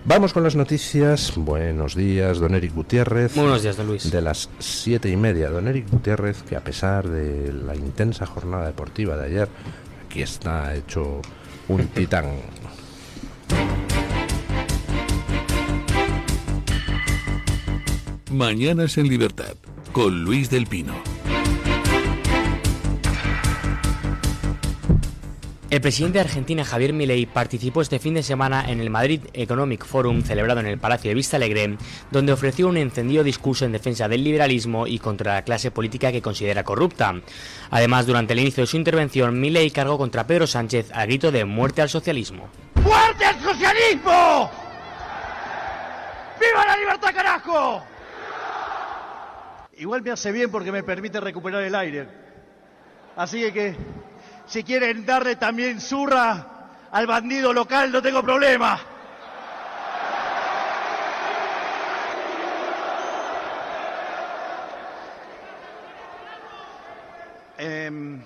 Vamos con las noticias. Buenos días, don Eric Gutiérrez. Muy buenos días, don Luis. De las 7:30, don Eric Gutiérrez, que a pesar de la intensa jornada deportiva de ayer, aquí está hecho un titán. Mañanas en Libertad, con Luis del Pino. El presidente de Argentina, Javier Milei, participó este fin de semana en el Madrid Economic Forum celebrado en el Palacio de Vista Alegre, donde ofreció un encendido discurso en defensa del liberalismo y contra la clase política que considera corrupta. Además, durante el inicio de su intervención, Milei cargó contra Pedro Sánchez al grito de «¡Muerte al socialismo!». ¡Muerte al socialismo! ¡Viva la libertad, carajo! Igual me hace bien porque me permite recuperar el aire. Así que si quieren darle también zurra al bandido local, no tengo problema. En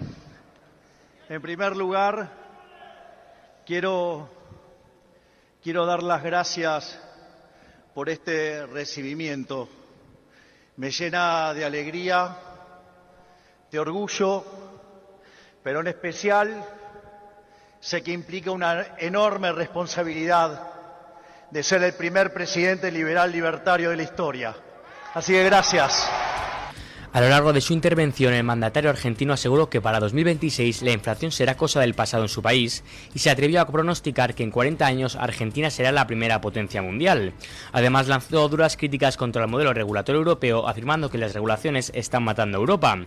primer lugar, quiero dar las gracias por este recibimiento. Me llena de alegría, de orgullo, pero en especial sé que implica una enorme responsabilidad de ser el primer presidente liberal libertario de la historia. Así que gracias. A lo largo de su intervención, el mandatario argentino aseguró que para 2026 la inflación será cosa del pasado en su país y se atrevió a pronosticar que en 40 años Argentina será la primera potencia mundial. Además, lanzó duras críticas contra el modelo regulatorio europeo, afirmando que las regulaciones están matando a Europa.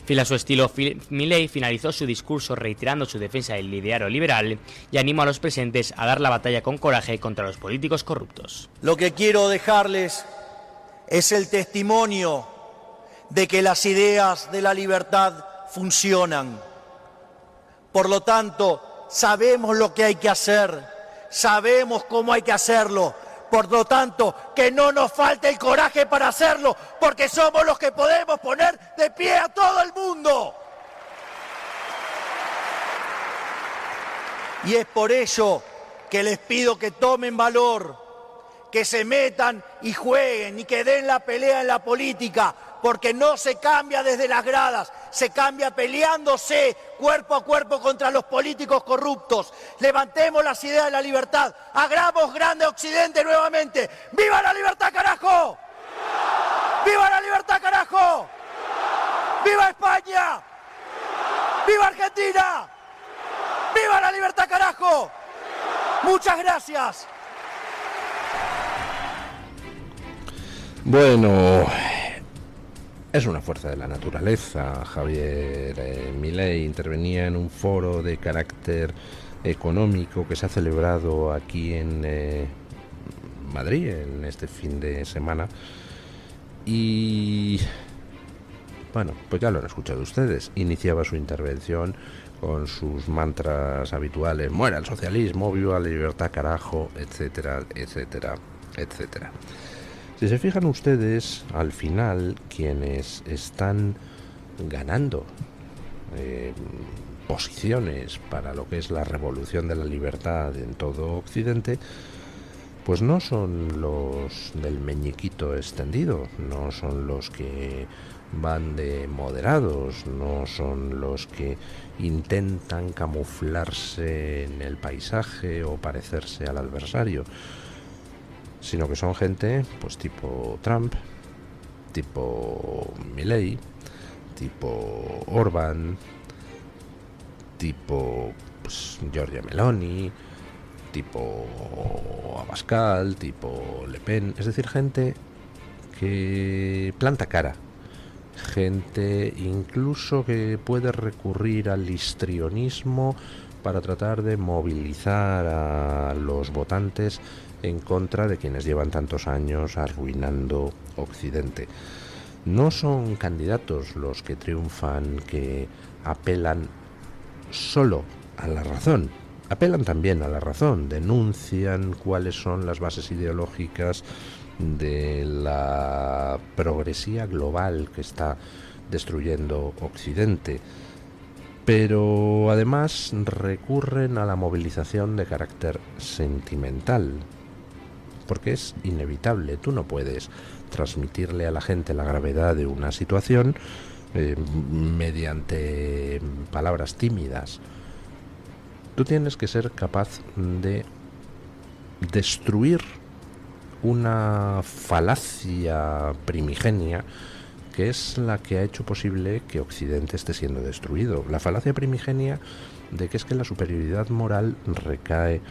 Fiel a su estilo, Milei finalizó su discurso reiterando su defensa del ideario liberal y animó a los presentes a dar la batalla con coraje contra los políticos corruptos. Lo que quiero dejarles es el testimonio de que las ideas de la libertad funcionan. Por lo tanto, sabemos lo que hay que hacer, sabemos cómo hay que hacerlo. Por lo tanto, que no nos falte el coraje para hacerlo, porque somos los que podemos poner de pie a todo el mundo. Y es por ello que les pido que tomen valor, que se metan y jueguen y que den la pelea en la política, porque no se cambia desde las gradas, se cambia peleándose cuerpo a cuerpo contra los políticos corruptos. Levantemos las ideas de la libertad, hagamos grande Occidente nuevamente. ¡Viva la libertad, carajo! ¡Viva la libertad, carajo! ¡Viva España! ¡Viva Argentina! ¡Viva la libertad, carajo! ¡Muchas gracias! Bueno, es una fuerza de la naturaleza. Javier Milei intervenía en un foro de carácter económico que se ha celebrado aquí en Madrid en este fin de semana. Y bueno, pues ya lo han escuchado ustedes. Iniciaba su intervención con sus mantras habituales: muera el socialismo, viva la libertad, carajo, etcétera, etcétera, etcétera. Si se fijan ustedes, al final quienes están ganando posiciones para lo que es la revolución de la libertad en todo Occidente, pues no son los del meñiquito extendido, no son los que van de moderados, no son los que intentan camuflarse en el paisaje o parecerse al adversario, sino que son gente pues tipo Trump, tipo Milei, tipo Orbán, tipo pues, Giorgia Meloni, tipo Abascal, tipo Le Pen, es decir, gente que planta cara, gente incluso que puede recurrir al histrionismo para tratar de movilizar a los votantes en contra de quienes llevan tantos años arruinando Occidente. No son candidatos los que triunfan que apelan solo a la razón, apelan también a la razón, denuncian cuáles son las bases ideológicas de la progresía global que está destruyendo Occidente, pero además recurren a la movilización de carácter sentimental, porque es inevitable. Tú no puedes transmitirle a la gente la gravedad de una situación mediante palabras tímidas. Tú tienes que ser capaz de destruir una falacia primigenia que es la que ha hecho posible que Occidente esté siendo destruido. La falacia primigenia de que es que la superioridad moral recae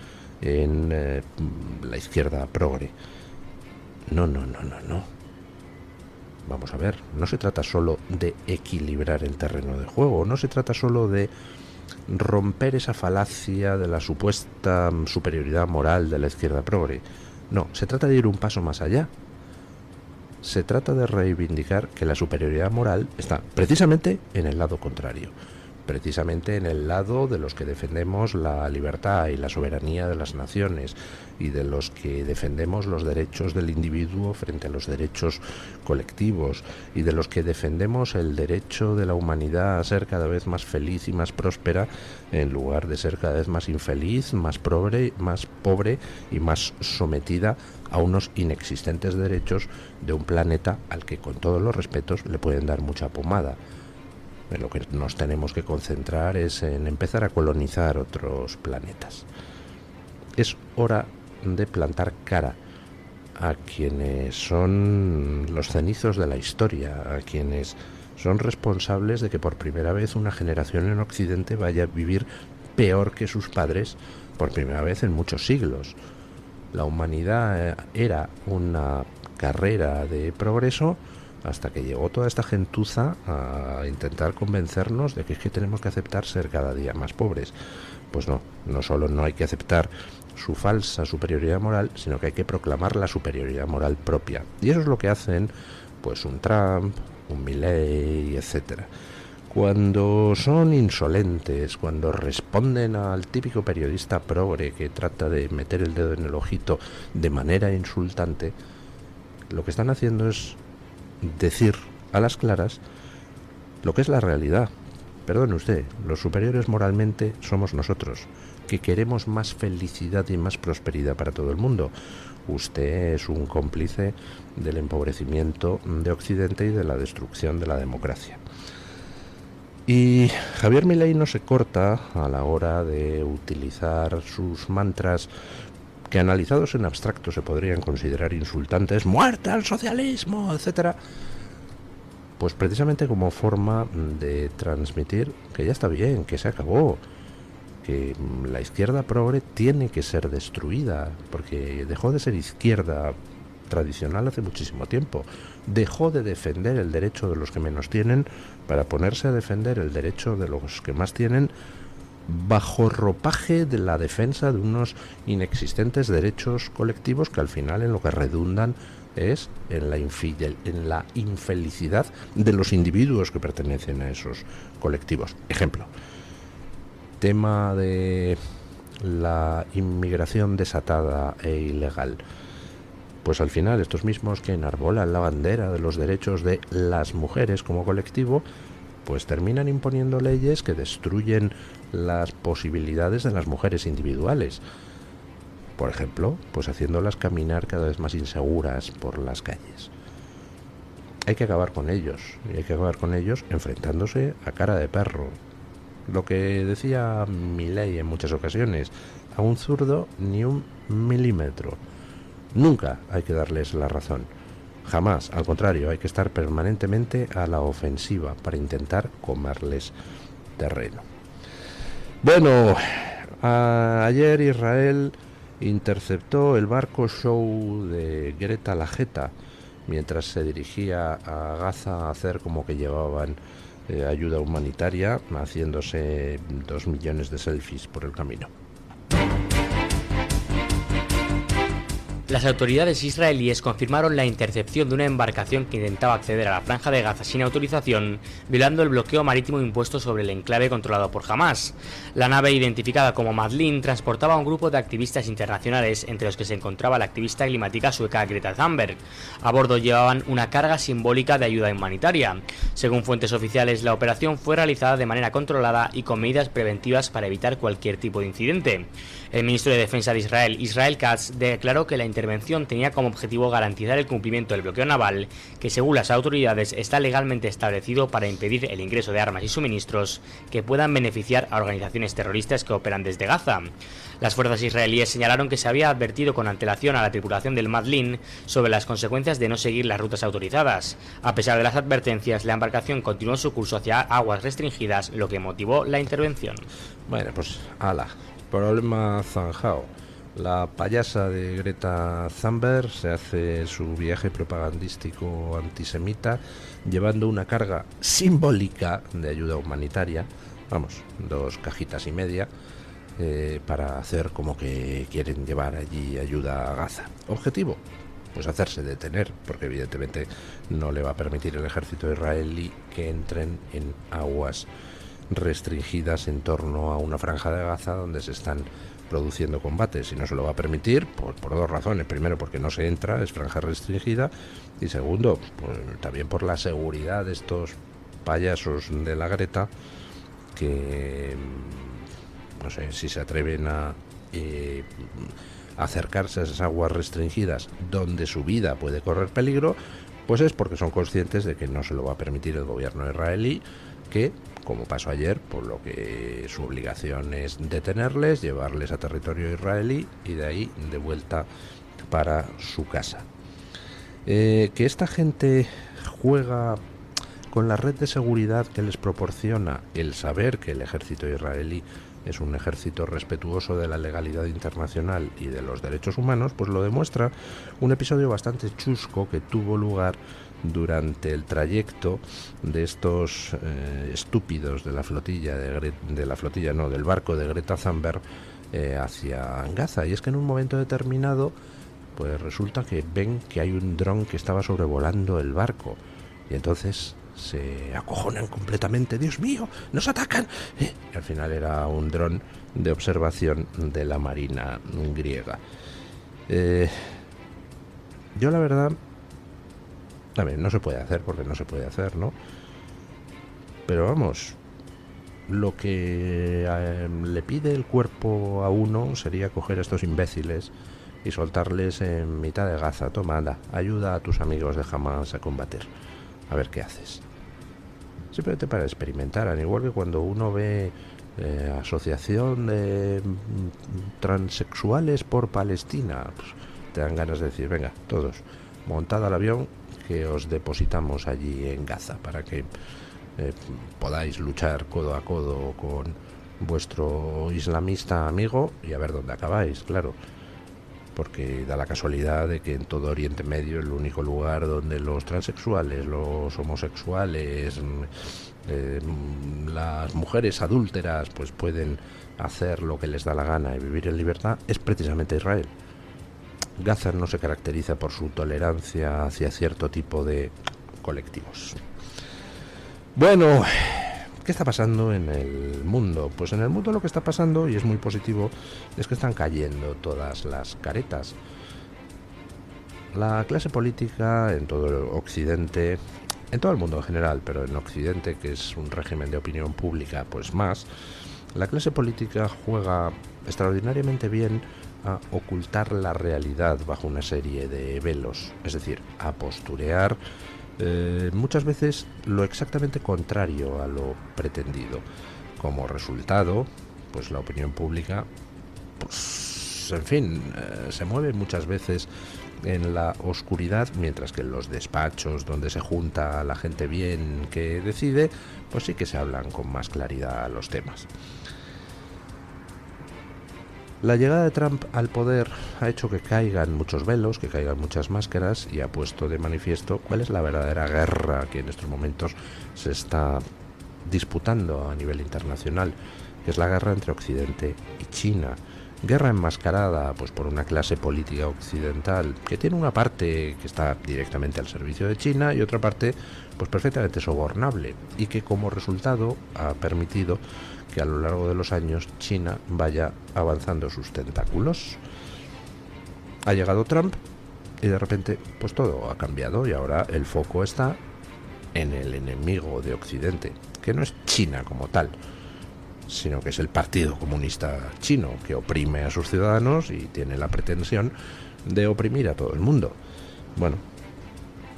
en la izquierda progre. No. Vamos a ver, no se trata solo de equilibrar el terreno de juego, no se trata solo de romper esa falacia de la supuesta superioridad moral de la izquierda progre. No, se trata de ir un paso más allá. Se trata de reivindicar que la superioridad moral está precisamente en el lado contrario, precisamente en el lado de los que defendemos la libertad y la soberanía de las naciones y de los que defendemos los derechos del individuo frente a los derechos colectivos y de los que defendemos el derecho de la humanidad a ser cada vez más feliz y más próspera en lugar de ser cada vez más infeliz, más pobre y más sometida a unos inexistentes derechos de un planeta al que, con todos los respetos, le pueden dar mucha pomada. En lo que nos tenemos que concentrar es en empezar a colonizar otros planetas. Es hora de plantar cara a quienes son los cenizos de la historia, a quienes son responsables de que por primera vez una generación en Occidente vaya a vivir peor que sus padres por primera vez en muchos siglos. La humanidad era una carrera de progreso hasta que llegó toda esta gentuza a intentar convencernos de que es que tenemos que aceptar ser cada día más pobres. Pues no solo no hay que aceptar su falsa superioridad moral, sino que hay que proclamar la superioridad moral propia. Y eso es lo que hacen pues un Trump, un Milei, etcétera. Cuando son insolentes, cuando responden al típico periodista progre que trata de meter el dedo en el ojito de manera insultante, lo que están haciendo es decir a las claras lo que es la realidad. Perdone usted, los superiores moralmente somos nosotros, que queremos más felicidad y más prosperidad para todo el mundo. Usted es un cómplice del empobrecimiento de Occidente y de la destrucción de la democracia. Y Javier Milei no se corta a la hora de utilizar sus mantras que, analizados en abstracto, se podrían considerar insultantes, ¡muerte al socialismo!, etcétera, pues precisamente como forma de transmitir que ya está bien, que se acabó, que la izquierda progre tiene que ser destruida, porque dejó de ser izquierda tradicional hace muchísimo tiempo, dejó de defender el derecho de los que menos tienen para ponerse a defender el derecho de los que más tienen, bajo ropaje de la defensa de unos inexistentes derechos colectivos que al final en lo que redundan es en la infelicidad de los individuos que pertenecen a esos colectivos. Ejemplo, tema de la inmigración desatada e ilegal. Pues al final estos mismos que enarbolan la bandera de los derechos de las mujeres como colectivo, pues terminan imponiendo leyes que destruyen las posibilidades de las mujeres individuales. Por ejemplo, pues haciéndolas caminar cada vez más inseguras por las calles. Hay que acabar con ellos, y hay que acabar con ellos enfrentándose a cara de perro. Lo que decía Milei en muchas ocasiones, a un zurdo ni un milímetro. Nunca hay que darles la razón. Jamás, al contrario, hay que estar permanentemente a la ofensiva para intentar comerles terreno. Bueno, ayer Israel interceptó el barco show de Greta Lajeta mientras se dirigía a Gaza a hacer como que llevaban ayuda humanitaria, haciéndose 2 millones de selfies por el camino. Las autoridades israelíes confirmaron la intercepción de una embarcación que intentaba acceder a la franja de Gaza sin autorización, violando el bloqueo marítimo impuesto sobre el enclave controlado por Hamás. La nave, identificada como Madlin, transportaba a un grupo de activistas internacionales, entre los que se encontraba la activista climática sueca Greta Thunberg. A bordo llevaban una carga simbólica de ayuda humanitaria. Según fuentes oficiales, la operación fue realizada de manera controlada y con medidas preventivas para evitar cualquier tipo de incidente. El ministro de Defensa de Israel, Israel Katz, declaró que la intervención intervención tenía como objetivo garantizar el cumplimiento del bloqueo naval, que según las autoridades está legalmente establecido para impedir el ingreso de armas y suministros que puedan beneficiar a organizaciones terroristas que operan desde Gaza. Las fuerzas israelíes señalaron que se había advertido con antelación a la tripulación del Madlin sobre las consecuencias de no seguir las rutas autorizadas. A pesar de las advertencias, la embarcación continuó su curso hacia aguas restringidas, lo que motivó la intervención. Bueno, pues ala, problema zanjao. La payasa de Greta Thunberg se hace su viaje propagandístico antisemita llevando una carga simbólica de ayuda humanitaria, vamos, 2 cajitas y media, para hacer como que quieren llevar allí ayuda a Gaza. Objetivo, pues hacerse detener, porque evidentemente no le va a permitir el ejército israelí que entren en aguas restringidas en torno a una franja de Gaza donde se están produciendo combates, y no se lo va a permitir por 2 razones. Primero, porque no se entra, es franja restringida, y segundo, pues, también por la seguridad de estos payasos de la Greta que no sé si se atreven a acercarse a esas aguas restringidas donde su vida puede correr peligro, pues es porque son conscientes de que no se lo va a permitir el gobierno israelí, que, como pasó ayer, por lo que su obligación es detenerles, llevarles a territorio israelí y de ahí de vuelta para su casa. Que esta gente juega con la red de seguridad que les proporciona el saber que el ejército israelí es un ejército respetuoso de la legalidad internacional y de los derechos humanos, pues lo demuestra un episodio bastante chusco que tuvo lugar durante el trayecto de estos estúpidos de la flotilla del barco de Greta Thunberg hacia Gaza. Y es que en un momento determinado, pues resulta que ven que hay un dron que estaba sobrevolando el barco, y entonces se acojonan completamente. ¡Dios mío, nos atacan! Y al final era un dron de observación de la marina griega. Yo la verdad, a ver, no se puede hacer porque no se puede hacer, ¿no? Pero vamos, lo que le pide el cuerpo a uno sería coger a estos imbéciles y soltarles en mitad de Gaza. Toma, anda, ayuda a tus amigos de Hamas a combatir. A ver qué haces. Simplemente para experimentar, al igual que cuando uno ve asociación de transexuales por Palestina, pues, te dan ganas de decir, venga, todos, montad al avión que os depositamos allí en Gaza para que podáis luchar codo a codo con vuestro islamista amigo y a ver dónde acabáis, claro. Porque da la casualidad de que en todo Oriente Medio el único lugar donde los transexuales, los homosexuales, las mujeres adúlteras pues pueden hacer lo que les da la gana y vivir en libertad es precisamente Israel. Gaza no se caracteriza por su tolerancia hacia cierto tipo de colectivos. Bueno, ¿qué está pasando en el mundo? Pues en el mundo lo que está pasando, y es muy positivo, es que están cayendo todas las caretas. La clase política en todo el Occidente, en todo el mundo en general, pero en Occidente, que es un régimen de opinión pública, pues más, la clase política juega extraordinariamente bien a ocultar la realidad bajo una serie de velos, es decir, a posturear muchas veces lo exactamente contrario a lo pretendido. Como resultado, pues la opinión pública, pues en fin, se mueve muchas veces en la oscuridad, mientras que en los despachos donde se junta la gente bien que decide, pues sí que se hablan con más claridad los temas. La llegada de Trump al poder ha hecho que caigan muchos velos, que caigan muchas máscaras, y ha puesto de manifiesto cuál es la verdadera guerra que en estos momentos se está disputando a nivel internacional, que es la guerra entre Occidente y China. Guerra enmascarada pues por una clase política occidental que tiene una parte que está directamente al servicio de China y otra parte pues perfectamente sobornable, y que como resultado ha permitido que a lo largo de los años China vaya avanzando sus tentáculos. Ha llegado Trump y de repente pues todo ha cambiado, y ahora el foco está en el enemigo de Occidente, que no es China como tal, sino que es el Partido Comunista Chino, que oprime a sus ciudadanos y tiene la pretensión de oprimir a todo el mundo. Bueno,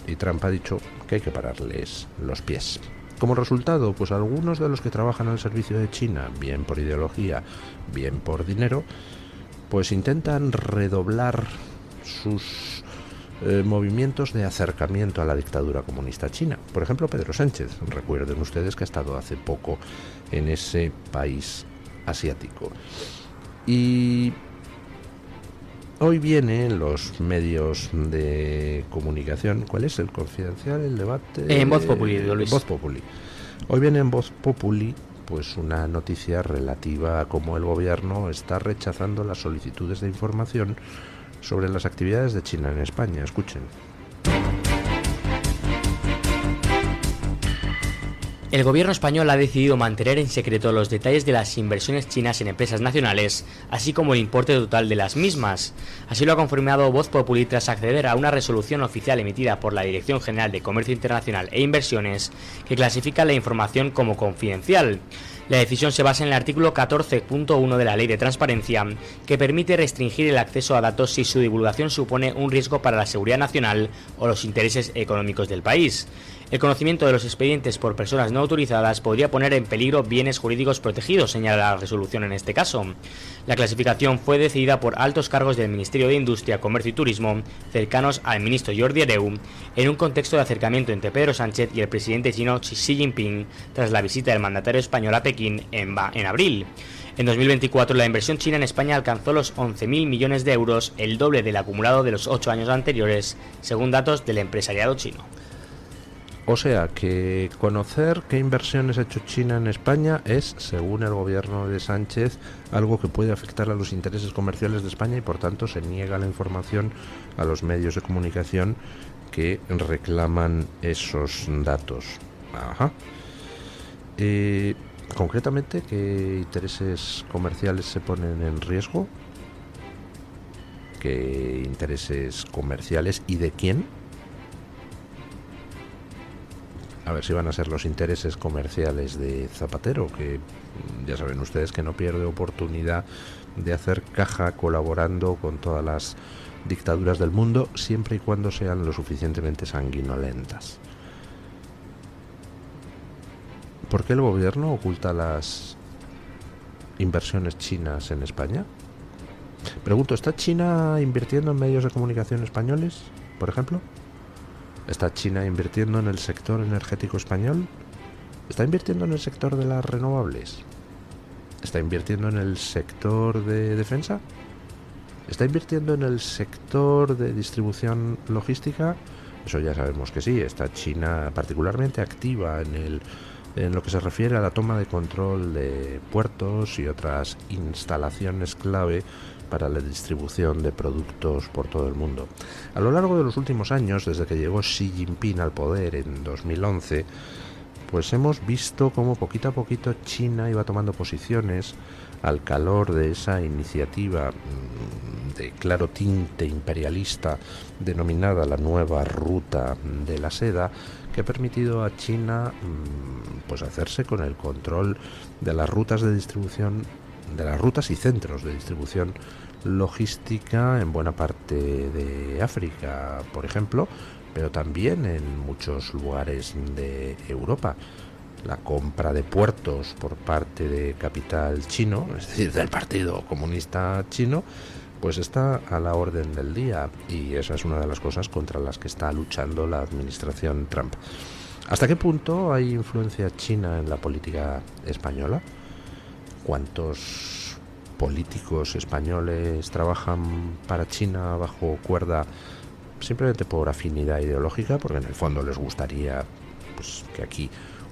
y Trump ha dicho que hay que pararles los pies. Como resultado, pues algunos de los que trabajan al servicio de China, bien por ideología, bien por dinero, pues intentan redoblar sus movimientos de acercamiento a la dictadura comunista china. Por ejemplo, Pedro Sánchez. Recuerden ustedes que ha estado hace poco en ese país asiático. Y hoy viene en los medios de comunicación. ¿Cuál es el Confidencial, el Debate? En Voz Populi, Luis. Voz Populi. Hoy viene en Voz Populi pues una noticia relativa a cómo el gobierno está rechazando las solicitudes de información sobre las actividades de China en España. Escuchen. El gobierno español ha decidido mantener en secreto los detalles de las inversiones chinas en empresas nacionales, así como el importe total de las mismas. Así lo ha confirmado Voz Populi tras acceder a una resolución oficial emitida por la Dirección General de Comercio Internacional e Inversiones que clasifica la información como confidencial. La decisión se basa en el artículo 14.1 de la Ley de Transparencia, que permite restringir el acceso a datos si su divulgación supone un riesgo para la seguridad nacional o los intereses económicos del país. El conocimiento de los expedientes por personas no autorizadas podría poner en peligro bienes jurídicos protegidos, señala la resolución en este caso. La clasificación fue decidida por altos cargos del Ministerio de Industria, Comercio y Turismo, cercanos al ministro Jordi Hereu, en un contexto de acercamiento entre Pedro Sánchez y el presidente chino Xi Jinping tras la visita del mandatario español a Pekín en abril. En 2024 la inversión china en España alcanzó los 11.000 millones de euros, el doble del acumulado de los 8 años anteriores, según datos del empresariado chino. O sea que conocer qué inversiones ha hecho China en España es, según el gobierno de Sánchez, algo que puede afectar a los intereses comerciales de España y por tanto se niega la información a los medios de comunicación que reclaman esos datos. Ajá. Concretamente, ¿qué intereses comerciales se ponen en riesgo? ¿Qué intereses comerciales y de quién? A ver si van a ser los intereses comerciales de Zapatero, que ya saben ustedes que no pierde oportunidad de hacer caja colaborando con todas las dictaduras del mundo, siempre y cuando sean lo suficientemente sanguinolentas. ¿Por qué el gobierno oculta las inversiones chinas en España? Pregunto, ¿está China invirtiendo en medios de comunicación españoles, por ejemplo? ¿Está China invirtiendo en el sector energético español? ¿Está invirtiendo en el sector de las renovables? ¿Está invirtiendo en el sector de defensa? ¿Está invirtiendo en el sector de distribución logística? Eso ya sabemos que sí. Está China particularmente activa en lo que se refiere a la toma de control de puertos y otras instalaciones clave para la distribución de productos por todo el mundo. A lo largo de los últimos años, desde que llegó Xi Jinping al poder en 2011, pues hemos visto cómo poquito a poquito China iba tomando posiciones al calor de esa iniciativa de claro tinte imperialista denominada la Nueva Ruta de la Seda, que ha permitido a China pues hacerse con el control de las rutas de distribución, de las rutas y centros de distribución logística en buena parte de África, por ejemplo, pero también en muchos lugares de Europa. La compra de puertos por parte de capital chino, es decir, del Partido Comunista Chino, pues está a la orden del día, y esa es una de las cosas contra las que está luchando la administración Trump. ¿Hasta qué punto hay influencia china en la política española? ¿Cuántos políticos españoles trabajan para China bajo cuerda simplemente por afinidad ideológica, porque en el fondo les gustaría pues que aquí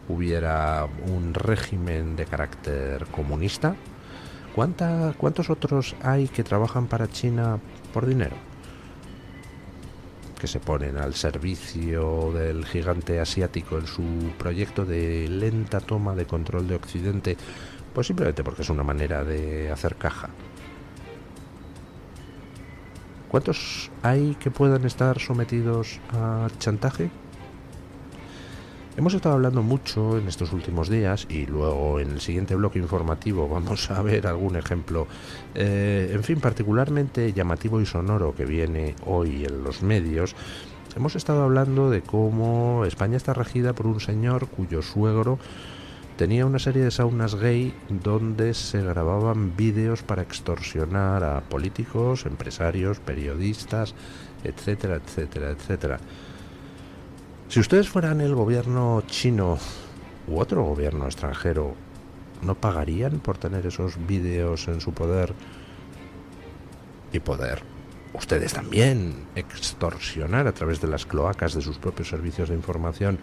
hubiera un régimen de carácter comunista? ¿Cuántos otros hay que trabajan para China por dinero? Que se ponen al servicio del gigante asiático en su proyecto de lenta toma de control de Occidente, pues simplemente porque es una manera de hacer caja. ¿Cuántos hay que puedan estar sometidos a chantaje? Hemos estado hablando mucho en estos últimos días y luego en el siguiente bloque informativo vamos a ver algún ejemplo, en fin, particularmente llamativo y sonoro que viene hoy en los medios. Hemos estado hablando de cómo España está regida por un señor cuyo suegro tenía una serie de saunas gay donde se grababan vídeos para extorsionar a políticos, empresarios, periodistas, etcétera, etcétera, etcétera. Si ustedes fueran el gobierno chino u otro gobierno extranjero, ¿no pagarían por tener esos vídeos en su poder y poder ustedes también extorsionar a través de las cloacas de sus propios servicios de información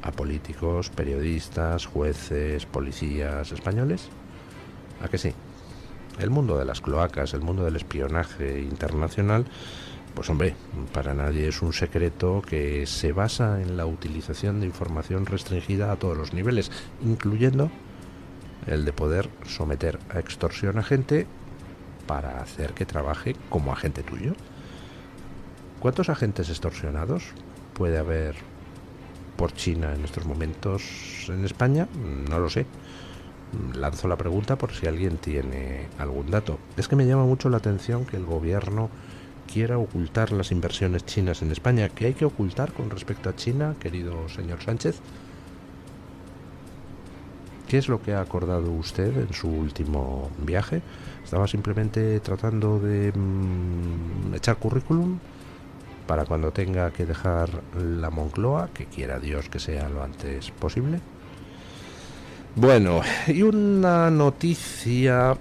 a políticos, periodistas, jueces, policías españoles? ¿A que sí? El mundo de las cloacas, el mundo del espionaje internacional, pues hombre, para nadie es un secreto que se basa en la utilización de información restringida a todos los niveles, incluyendo el de poder someter a extorsión a gente para hacer que trabaje como agente tuyo. ¿Cuántos agentes extorsionados puede haber por China en estos momentos en España? No lo sé. Lanzo la pregunta por si alguien tiene algún dato. Es que me llama mucho la atención que el gobierno quiera ocultar las inversiones chinas en España. ¿Qué hay que ocultar con respecto a China, querido señor Sánchez? ¿Qué es lo que ha acordado usted en su último viaje? ¿Estaba simplemente tratando de echar currículum para cuando tenga que dejar la Moncloa, que quiera Dios que sea lo antes posible? Bueno, y una noticia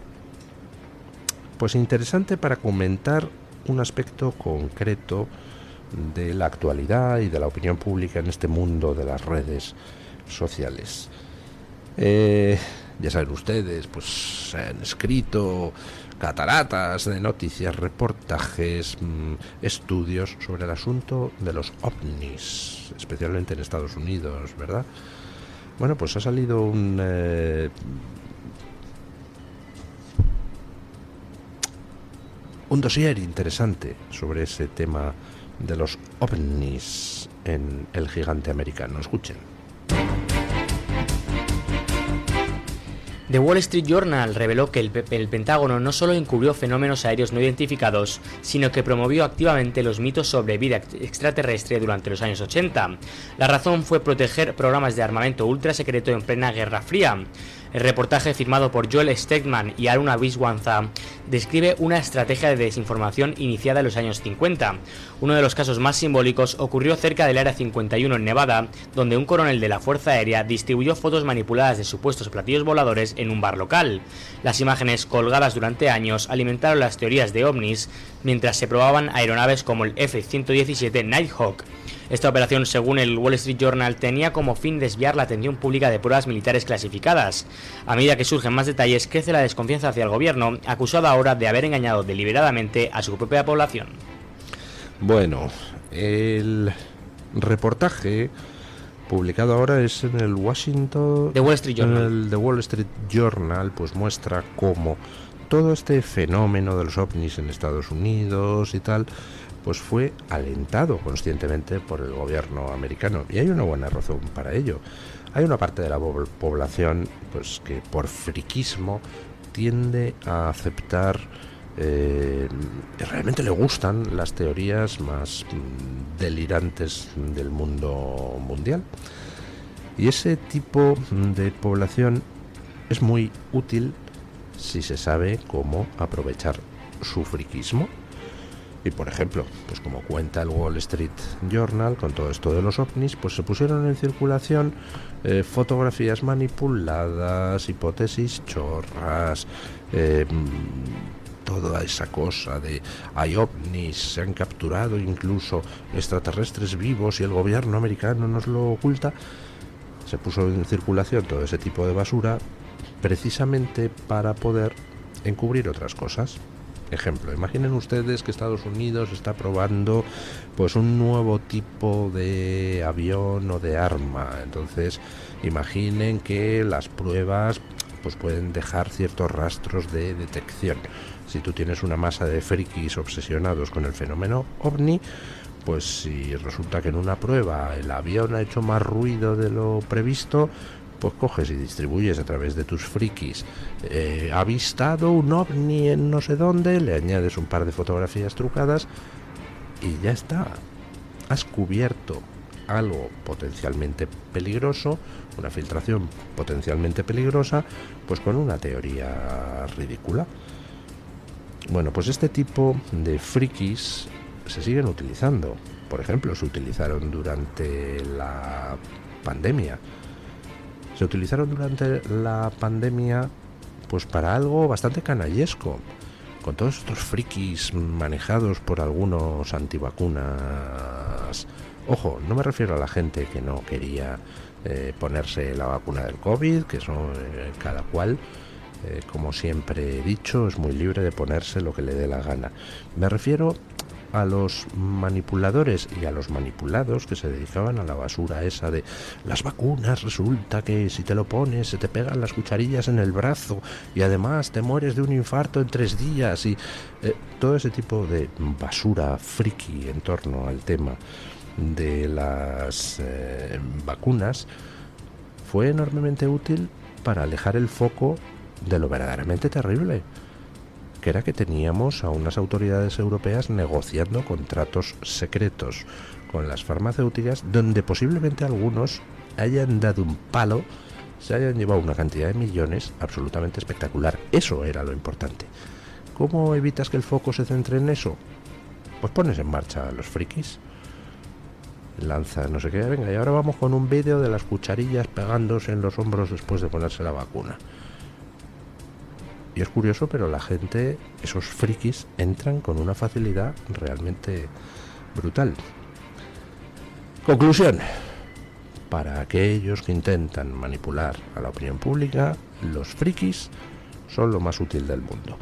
pues interesante para comentar un aspecto concreto de la actualidad y de la opinión pública en este mundo de las redes sociales. Ya saben ustedes, pues se han escrito cataratas de noticias, reportajes, estudios sobre el asunto de los ovnis, especialmente en Estados Unidos, ¿verdad? Bueno, pues ha salido un dossier interesante sobre ese tema de los ovnis en el gigante americano. Escuchen. The Wall Street Journal reveló que el Pentágono no solo encubrió fenómenos aéreos no identificados, sino que promovió activamente los mitos sobre vida extraterrestre durante los años 80. La razón fue proteger programas de armamento ultra secreto en plena Guerra Fría. El reportaje, firmado por Joel Stegman y Aruna Viswanathan, describe una estrategia de desinformación iniciada en los años 50. Uno de los casos más simbólicos ocurrió cerca del Área 51 en Nevada, donde un coronel de la Fuerza Aérea distribuyó fotos manipuladas de supuestos platillos voladores en un bar local. Las imágenes, colgadas durante años, alimentaron las teorías de ovnis mientras se probaban aeronaves como el F-117 Nighthawk. Esta operación, según el Wall Street Journal, tenía como fin desviar la atención pública de pruebas militares clasificadas. A medida que surgen más detalles, crece la desconfianza hacia el gobierno, acusado ahora de haber engañado deliberadamente a su propia población. Bueno, el reportaje publicado ahora es en el The Wall Street Journal. El The Wall Street Journal pues muestra cómo todo este fenómeno de los ovnis en Estados Unidos y tal, pues fue alentado conscientemente por el gobierno americano, y hay una buena razón para ello. Hay una parte de la población pues que por friquismo tiende a aceptar y realmente le gustan las teorías más delirantes del mundo mundial, y ese tipo de población es muy útil si se sabe cómo aprovechar su friquismo. Y por ejemplo, pues como cuenta el Wall Street Journal, con todo esto de los ovnis, pues se pusieron en circulación fotografías manipuladas, hipótesis chorras, toda esa cosa de hay ovnis, se han capturado incluso extraterrestres vivos y el gobierno americano nos lo oculta. Se puso en circulación todo ese tipo de basura precisamente para poder encubrir otras cosas. Ejemplo, imaginen ustedes que Estados Unidos está probando pues un nuevo tipo de avión o de arma. Entonces, imaginen que las pruebas pues pueden dejar ciertos rastros de detección. Si tú tienes una masa de frikis obsesionados con el fenómeno ovni, Pues si resulta que en una prueba el avión ha hecho más ruido de lo previsto, pues coges y distribuyes a través de tus frikis. Ha avistado un ovni en no sé dónde, le añades un par de fotografías trucadas y ya está. Has cubierto algo potencialmente peligroso, una filtración potencialmente peligrosa, pues con una teoría ridícula. Bueno, pues este tipo de frikis se siguen utilizando. Por ejemplo, se utilizaron durante la pandemia. Se utilizaron durante la pandemia pues para algo bastante canallesco, con todos estos frikis manejados por algunos antivacunas. Ojo, no me refiero a la gente que no quería ponerse la vacuna del COVID, que son cada cual, como siempre he dicho, es muy libre de ponerse lo que le dé la gana. Me refiero a los manipuladores y a los manipulados que se dedicaban a la basura esa de las vacunas. Resulta que si te lo pones se te pegan las cucharillas en el brazo y además te mueres de un infarto en 3 días y todo ese tipo de basura friki en torno al tema de las vacunas fue enormemente útil para alejar el foco de lo verdaderamente terrible, que era que teníamos a unas autoridades europeas negociando contratos secretos con las farmacéuticas, donde posiblemente algunos hayan dado un palo, se hayan llevado una cantidad de millones absolutamente espectacular. Eso era lo importante. ¿Cómo evitas que el foco se centre en eso? Pues pones en marcha a los frikis, lanzas no sé qué, venga, y ahora vamos con un vídeo de las cucharillas pegándose en los hombros después de ponerse la vacuna. Y es curioso, pero la gente, esos frikis, entran con una facilidad realmente brutal. Conclusión: para aquellos que intentan manipular a la opinión pública, los frikis son lo más útil del mundo.